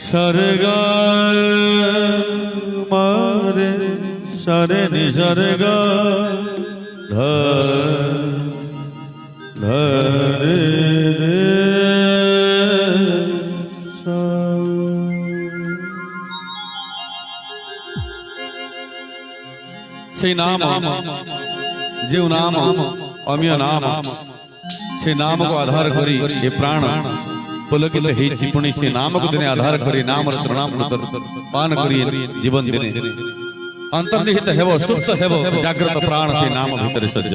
सरगा मारे सरे निसर्गा धरे रे से नाम जो नाम अमीय नाम से नाम को आधार करी ये प्राण पुलकित हेछि पुनि से नाम को दिने आधार करी नाम प्रणाम पान करी जीवन दिने अंतर्निहित हेवो सुप्त हेवो जागृत प्राण से नाम भीतर सज्ज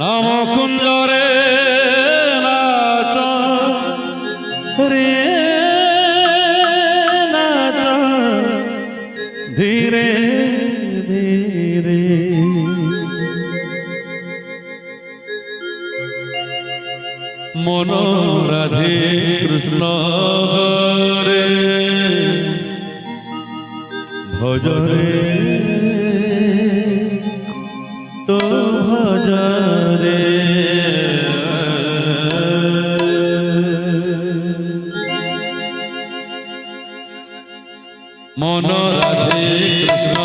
नाम कुंज रे नाच रे नाच धीरे धीरे मनो राधे कृष्ण हरे भज रे तो भज रे मनो राधे कृष्ण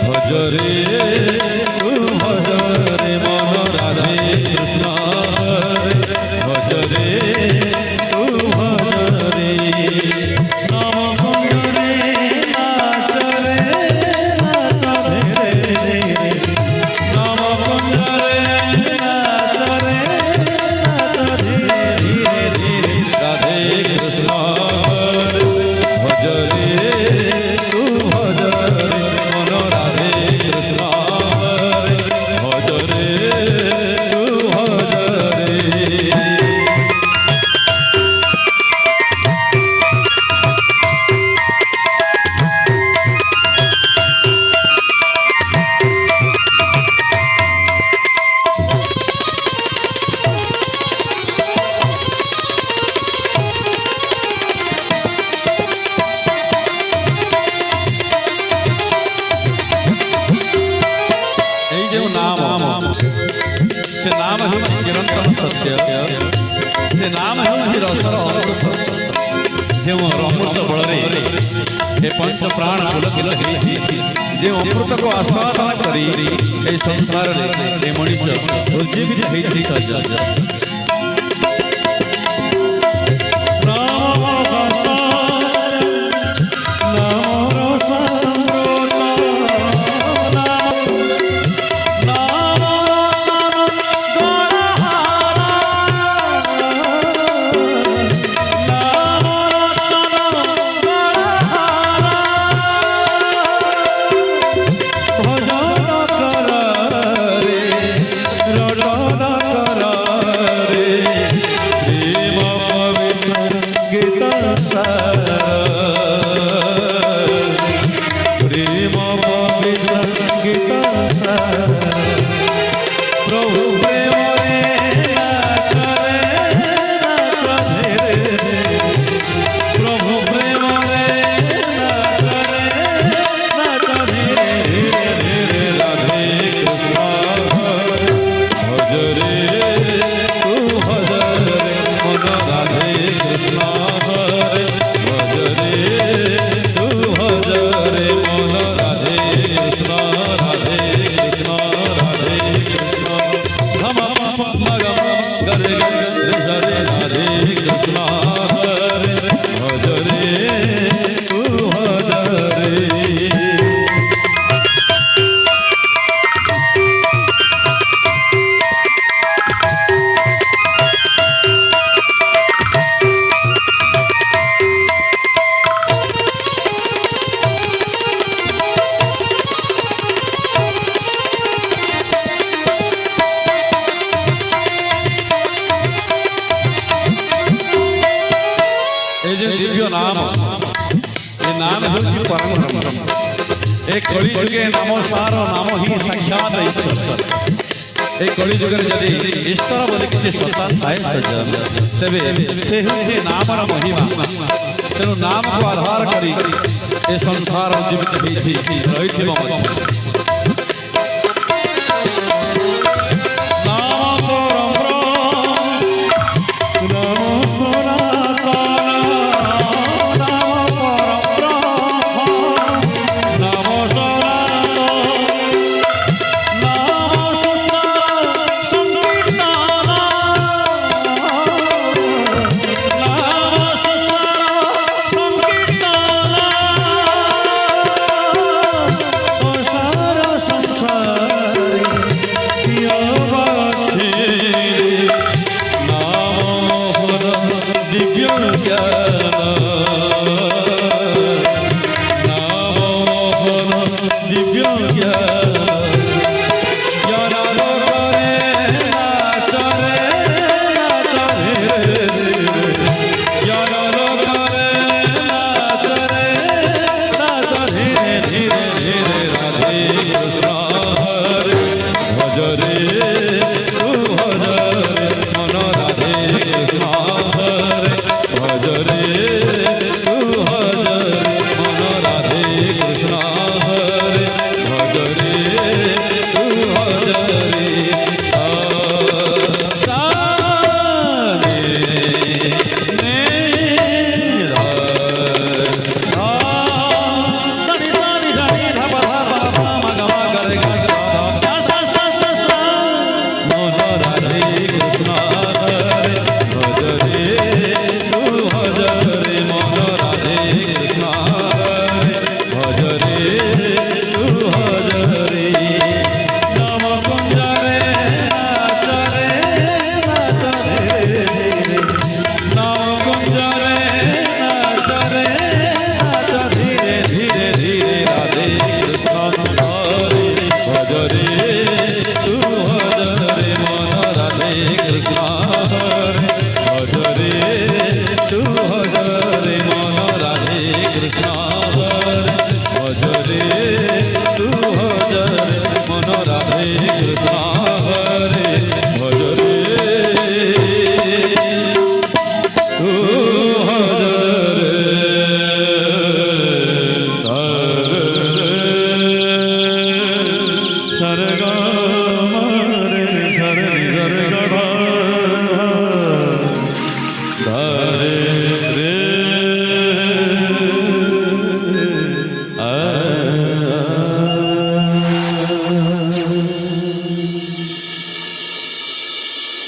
भज रे तू भज रे मनो राधे कृष्ण भज रे तू भज रे नाम कुंज रे नाच रे नाच रे रे नाम कुंज रे नाच रे नाच धीरे धीरे राधे कृष्ण भज रे तू भज रे मनो राधे कृष्ण भज रे तू भज रे से नाम है चिरंतन सत्य से नाम है रसर अमृत जो अमृत बल रे पंच प्राण पुलकित हेछि जो अमृत को आस्वादन करी ए संसार रे मनुष्य उज्जीवित हेछि सज्ज रे ये नाम ହେଉଛି परम ब्रह्म। ए कଳି जुगे नाम सार नाम ही साक्षात ईश्वर। ए कଳି जुगे जदि ईश्वर बोली किसी सत्ता थाए सज्जन तेबे से ହେଉଛି नामर महिमा। तेणु नाम को आधार करी ए संसार जीवित होइछि रहिथिबो ମଧ୍ୟ।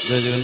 जय जगन्नाथ।